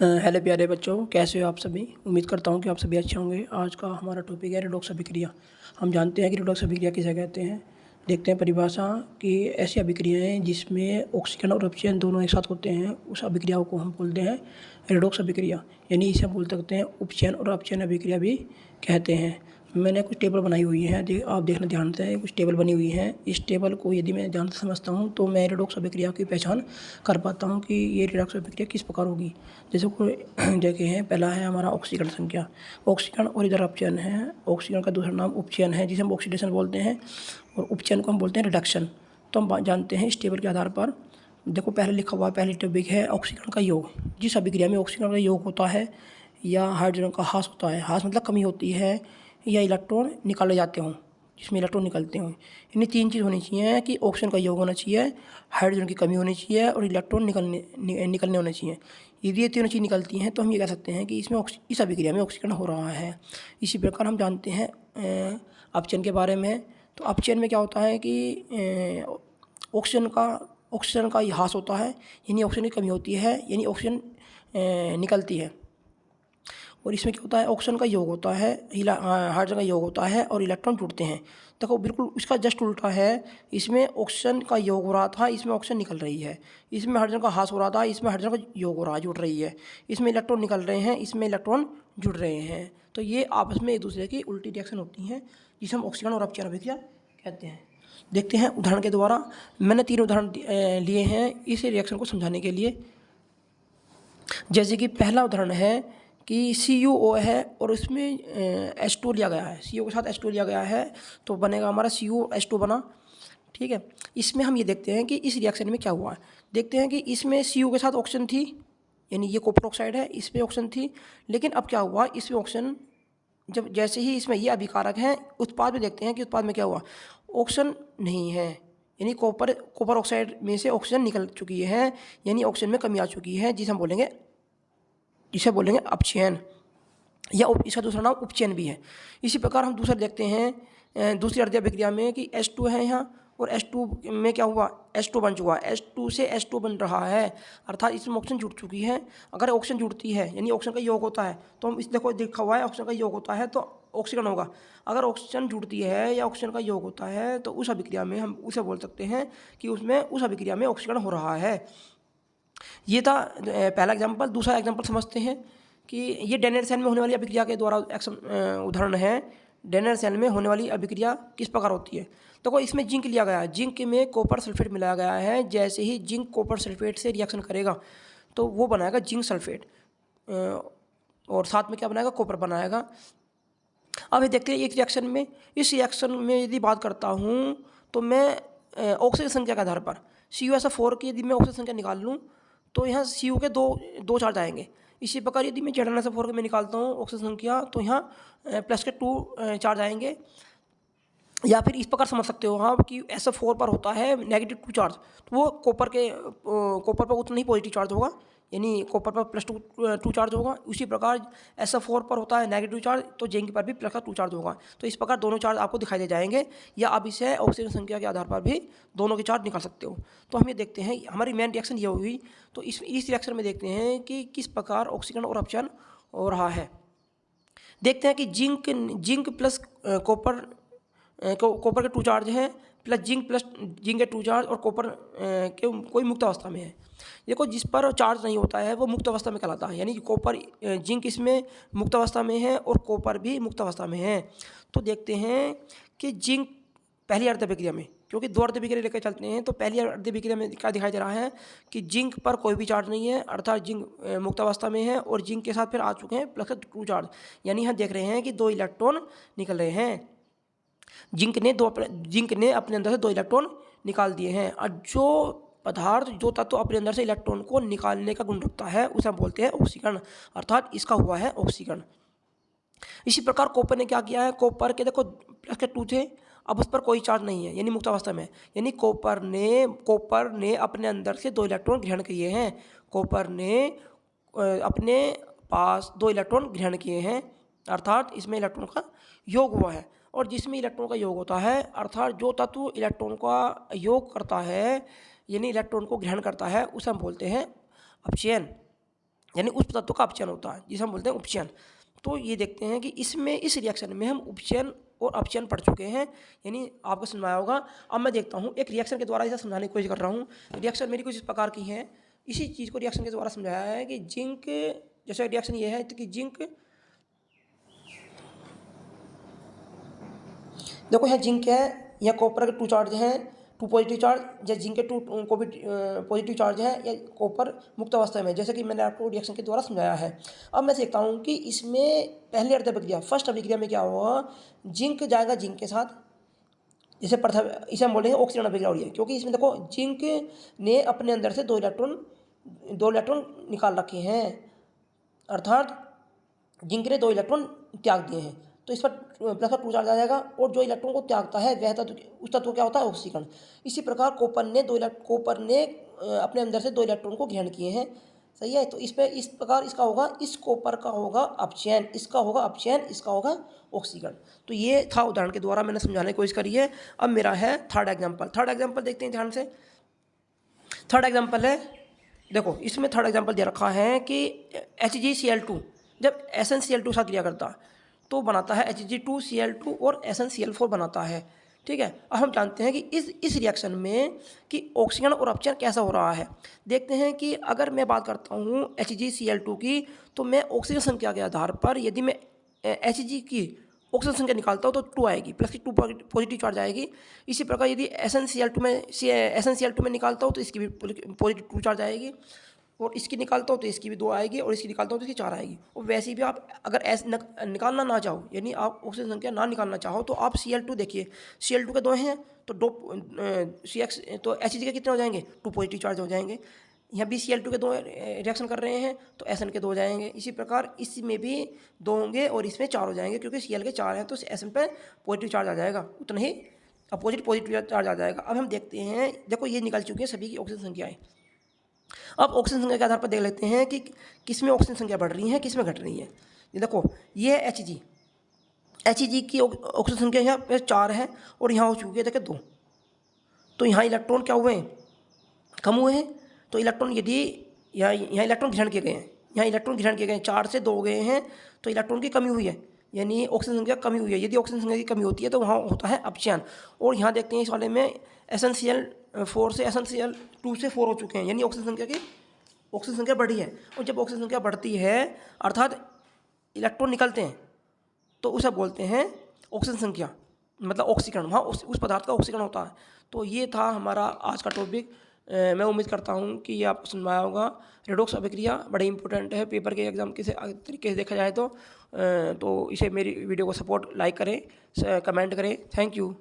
Hello प्यारे बच्चों, कैसे हो आप सभी। उम्मीद करता हूँ कि आप सभी अच्छे होंगे। आज का हमारा टॉपिक है रेडॉक्स अभिक्रिया। हम जानते हैं कि रेडॉक्स अभिक्रिया किसे कहते हैं। देखते हैं परिभाषा कि ऐसी अभिक्रियाएं जिसमें ऑक्सीजन और अपचयन दोनों एक साथ होते हैं, उस अभिक्रिया को हम बोलते हैं रेडॉक्स अभिक्रिया। यानी इसे हम बोल सकते हैं उपचयन और अपचयन अभिक्रिया भी कहते हैं। मैंने कुछ टेबल बनाई हुई है, आप देखना ध्यान से। कुछ टेबल बनी हुई हैं। इस टेबल को यदि मैं ध्यान से समझता हूँ तो मैं रेडॉक्स अभिक्रिया की पहचान कर पाता हूँ कि ये रेडॉक्स अभिक्रिया किस प्रकार होगी। जैसे कोई देखे हैं, पहला है हमारा ऑक्सीकरण संख्या, ऑक्सीकरण, और इधर अपचयन है। ऑक्सीकरण का दूसरा नाम उपचयन है, जिसे हम ऑक्सीडेशन बोलते हैं, और उपचयन को हम बोलते हैं रिडक्शन। तो हम जानते हैं इस टेबल के आधार पर। देखो पहले लिखा हुआ, पहली टॉपिक है ऑक्सीकरण का योग। जिस अभिक्रिया में ऑक्सीकरण का योग होता है या हाइड्रोजन का ह्रास होता है, ह्रास मतलब कमी होती है, या इलेक्ट्रॉन निकाले जाते हों, जिसमें इलेक्ट्रॉन निकलते हों, इन्हें तीन चीज़ होनी चाहिए कि ऑक्सीजन का योग होना चाहिए, हाइड्रोजन की कमी होनी चाहिए, और इलेक्ट्रॉन निकलने होने चाहिए। यदि ये तीनों चीज़ निकलती हैं तो हम ये कह सकते हैं कि इसमें इस अभिक्रिया में ऑक्सीकरण हो रहा है। इसी प्रकार हम जानते हैं अपचयन के बारे में। तो अपचयन में क्या होता है कि ऑक्सीजन का ह्रास होता है, यानी ऑक्सीजन की कमी होती है, यानी ऑक्सीजन निकलती है। और इसमें क्या होता है, ऑक्सीजन का योग होता है, हाइड्रोजन का योग होता है, और इलेक्ट्रॉन जुड़ते हैं। देखो बिल्कुल इसका जस्ट उल्टा है। इसमें ऑक्सीजन का योग हो रहा था, इसमें ऑक्सीजन निकल रही है। इसमें हाइड्रोजन का ह्रास हो रहा था, इसमें हाइड्रोजन का योग हो रहा है, जुड़ रही है। इसमें इलेक्ट्रॉन निकल रहे हैं, इसमें इलेक्ट्रॉन जुड़ रहे हैं। तो ये आपस में एक दूसरे की उल्टी रिएक्शन होती हैं, जिसे हम ऑक्सीकरण और अपचयन अभिक्रिया कहते हैं। देखते हैं उदाहरण के द्वारा। मैंने तीन उदाहरण लिए हैं इस रिएक्शन को समझाने के लिए। जैसे कि पहला उदाहरण है कि CuO है और इसमें H2 लिया गया है, CO के साथ H2 लिया गया है, तो बनेगा हमारा CuH2 बना। ठीक है, इसमें हम ये देखते हैं कि इस रिएक्शन में क्या हुआ है। देखते हैं कि इसमें CO के साथ ऑक्सीजन थी, यानी ये कॉपर ऑक्साइड है, इसमें ऑक्सीजन थी। लेकिन अब क्या हुआ, इसमें ऑक्सीजन जब जैसे ही इसमें ये अभिकारक हैं, उत्पाद में देखते हैं कि उत्पाद में क्या हुआ, ऑक्सीजन नहीं है, यानी कॉपर ऑक्साइड में से ऑक्सीजन निकल चुकी है, यानी ऑक्सीजन में कमी आ चुकी है, जिसे बोलेंगे अपचयन, या इसका दूसरा नाम उपचयन भी है। इसी प्रकार हम दूसरा देखते हैं दूसरी अर्धीय अभिक्रिया में कि H2 है यहाँ, और H2 में क्या हुआ, H2 बन चुका है, H2 से H2 बन रहा है, अर्थात इसमें ऑक्सीजन जुड़ चुकी है। अगर ऑक्सीजन जुड़ती है यानी ऑक्सीजन का योग होता है, तो हम इस देखो लिखा हुआ है ऑक्सीजन का योग होता है तो ऑक्सीजन होगा। अगर ऑक्सीजन जुड़ती है या ऑक्सीजन का योग होता है तो उस अभिक्रिया में हम उसे बोल सकते हैं कि उसमें उस अभिक्रिया में ऑक्सीजन हो रहा है। ये था पहला एग्जाम्पल। दूसरा एग्जाम्पल समझते हैं कि ये डेनर सेल में होने वाली अभिक्रिया के द्वारा उदाहरण है। डेनर सेल में होने वाली अभिक्रिया किस प्रकार होती है। तो इसमें जिंक लिया गया है, जिंक में कॉपर सल्फेट मिलाया गया है। जैसे ही जिंक कॉपर सल्फेट से रिएक्शन करेगा तो वो बनाएगा जिंक सल्फेट, और साथ में क्या बनाएगा, कॉपर बनाएगा। अब ये देखते हैं एक रिएक्शन में, इस रिएक्शन में यदि बात करता हूँ तो मैं ऑक्सीजन संख्या के आधार पर CuSO4 की यदि मैं ऑक्सीजन संख्या निकाल लूँ तो यहाँ Cu के दो चार्ज आएंगे। इसी प्रकार यदि मैं ZnSO4 के में निकालता हूँ ऑक्सीजन संख्या तो यहाँ प्लस के 2 चार्ज आएंगे। या फिर इस प्रकार समझ सकते हो हाँ कि SO4 पर होता है -2 चार्ज, तो वो कॉपर पर उतना ही पॉजिटिव चार्ज होगा, यानी कॉपर पर +2 चार्ज होगा। उसी प्रकार SO4 पर होता है नेगेटिव चार्ज, तो जिंक पर भी +2 चार्ज होगा। तो इस प्रकार दोनों चार्ज आपको दिखाई दे जाएंगे, या आप इसे ऑक्सीजन संख्या के आधार पर भी दोनों के चार्ज निकाल सकते हो। तो हम ये देखते हैं हमारी मेन रिएक्शन ये हुई। तो इस रिएक्शन में देखते हैं कि किस प्रकार ऑक्सीजन और अपचयन हो रहा है। देखते हैं कि जिंक प्लस कॉपर के 2 चार्ज हैं, प्लस जिंक के 2 चार्ज, और कॉपर के कोई मुक्त अवस्था में है। देखो जिस पर चार्ज नहीं होता है वो मुक्त अवस्था में कहलाता है, यानी कॉपर जिंक इसमें मुक्त अवस्था में है और कॉपर भी मुक्त अवस्था में है। तो देखते हैं कि जिंक पहली अर्ध अभिक्रिया में, क्योंकि 2 अर्ध अभिक्रिया लेकर चलते हैं, तो पहली अर्ध अभिक्रिया में क्या दिखाई दे रहा है कि जिंक पर कोई भी चार्ज नहीं है, अर्थात जिंक मुक्त अवस्था में है, और जिंक के साथ फिर आ चुके हैं +2 चार्ज, यानी यहाँ देख रहे हैं कि 2 इलेक्ट्रॉन निकल रहे हैं। जिंक ने अपने अंदर से 2 इलेक्ट्रॉन निकाल दिए हैं। और जो तत्व अपने अंदर से इलेक्ट्रॉन को निकालने का गुण रखता है उसे हम बोलते हैं ऑक्सीकरण, अर्थात इसका हुआ है ऑक्सीकरण। इसी प्रकार कॉपर ने क्या किया है, कॉपर के देखो +2 थे, अब उस पर कोई चार्ज नहीं है, यानी मुक्त अवस्था में, यानी कॉपर ने अपने अंदर से 2 इलेक्ट्रॉन ग्रहण किए हैं। कॉपर ने अपने पास 2 इलेक्ट्रॉन ग्रहण किए हैं, अर्थात इसमें इलेक्ट्रॉन का योग हुआ है। और जिसमें इलेक्ट्रॉन का योग होता है, अर्थात जो तत्व इलेक्ट्रॉन का योग करता है, यानी इलेक्ट्रॉन को ग्रहण करता है, उसे हम बोलते हैं अपचयन। यानी उस तत्व का अपचयन होता है, जिसे हम बोलते हैं उपचयन। तो ये देखते हैं कि इसमें इस रिएक्शन में हम उपचयन और अपचयन पढ़ चुके हैं, यानी आपको समझाया होगा। अब मैं देखता हूँ एक रिएक्शन के द्वारा इसे समझाने की कोशिश कर रहा हूँ। रिएक्शन मेरी कुछ इस प्रकार की है, इसी चीज़ को रिएक्शन के द्वारा समझाया है कि जिंक, जैसे रिएक्शन ये है तो कि जिंक, देखो यहाँ जिंक है, यहाँ कॉपर के 2 चार्ज हैं, 2 पॉजिटिव चार्ज, या जिंक के 2 को भी पॉजिटिव चार्ज है, या कॉपर मुक्त अवस्था में, जैसे कि मैंने आपको रिएक्शन के द्वारा समझाया है। अब मैं देखता हूँ कि इसमें पहली अभिक्रिया, फर्स्ट अभिक्रिया में क्या हुआ, जिंक जाएगा जिंक के साथ, जैसे प्रथम, इसे हम बोलेंगे ऑक्सीजन अभिक्रिया हो रही है, क्योंकि इसमें देखो जिंक ने अपने अंदर से 2 इलेक्ट्रॉन निकाल रखे हैं, अर्थात जिंक ने 2 इलेक्ट्रॉन त्याग दिए हैं, तो इस पर प्लस का 2 चार्ज आ जाएगा, और जो इलेक्ट्रॉन को त्यागता है वह तत्व, उस तत्व क्या होता है, ऑक्सीकरण। इसी प्रकार कॉपर ने अपने अंदर से 2 इलेक्ट्रॉन को ग्रहण किए हैं, सही है। तो इस प्रकार इसका होगा, इस कॉपर का होगा अपचयन, इसका होगा अपचयन, इसका होगा ऑक्सीकरण। तो ये था उदाहरण के द्वारा मैंने समझाने की कोशिश करी है। अब मेरा है थर्ड एग्जाम्पल देखते हैं ध्यान से। थर्ड एग्जाम्पल है, देखो इसमें थर्ड एग्जाम्पल दे रखा है कि HgCl2 जब SnCl2 साथ क्रिया करता तो बनाता है Hg2Cl2 और SnCl4 बनाता है, ठीक है। अब हम जानते हैं कि इस रिएक्शन में कि ऑक्सीजन और अपचयन कैसा हो रहा है। देखते हैं कि अगर मैं बात करता हूँ HgCl2 की, तो मैं ऑक्सीजन संख्या के आधार पर यदि मैं Hg की ऑक्सीजन संख्या निकालता हूँ तो 2 आएगी, प्लस की 2 पॉजिटिव चार्ज आएगी। इसी प्रकार यदि SnCl2 में निकालता हूँ तो इसकी भी पॉजिटिव 2 चार्ज आएगी, और इसकी निकालता हूँ तो इसकी भी 2 आएगी, और इसकी निकालता हूँ तो इसकी 4 आएगी। और वैसे भी आप अगर निकालना ना चाहो, यानी आप ऑक्सीजन संख्या ना निकालना चाहो, तो आप Cl2 देखिए, Cl2 के 2 हैं तो तो Hg के कितने हो जाएंगे, 2 पॉजिटिव चार्ज हो जाएंगे। यहाँ भी Cl2 के 2 रिएक्शन कर रहे हैं तो Sn के 2 हो जाएंगे। इसी प्रकार इसमें भी 2 होंगे और इसमें 4 हो जाएंगे, क्योंकि Cl के 4 हैं तो Sn पे पॉजिटिव चार्ज आ जाएगा, उतना ही अपोजिट पॉजिटिव चार्ज आ जाएगा। अब हम देखते हैं, देखो ये निकल चुकी है सभी की ऑक्सीजन संख्याएं। अब ऑक्सीजन संख्या के आधार पर देख लेते हैं कि किसमें ऑक्सीजन संख्या बढ़ रही है, किसमें घट रही है। ये देखो, ये Hg की ऑक्सीजन संख्या यहाँ पे 4 है और यहाँ हो चुकी है देखिए 2। तो यहाँ इलेक्ट्रॉन क्या हुए हैं, कम हुए हैं। तो इलेक्ट्रॉन यदि यहाँ इलेक्ट्रॉन ग्रहण किए गए हैं, यहाँ इलेक्ट्रॉन ग्रहण किए गए हैं, 4 से 2 हो गए हैं, तो इलेक्ट्रॉन की कमी हुई है, यानी ऑक्सीजन संख्या कमी हुई है। यदि ऑक्सीजन संख्या की कमी होती है तो वहाँ होता है अपचयन। और यहाँ देखते हैं इस वाले में SnCl4 से SnCl2 से 4 हो चुके हैं, यानी ऑक्सीजन संख्या बढ़ी है। और जब ऑक्सीजन संख्या बढ़ती है अर्थात इलेक्ट्रॉन निकलते हैं, तो उसे बोलते हैं ऑक्सीजन संख्या, मतलब ऑक्सीकरण, वहाँ उस पदार्थ का ऑक्सीकरण होता है। तो ये था हमारा आज का टॉपिक। मैं उम्मीद करता हूँ कि ये आपको समझ आया होगा। रेडॉक्स अभिक्रिया बड़ी इंपॉर्टेंट है पेपर के एग्जाम के तरीके से देखा जाए तो इसे मेरी वीडियो को सपोर्ट, लाइक करें, कमेंट करें। Thank you.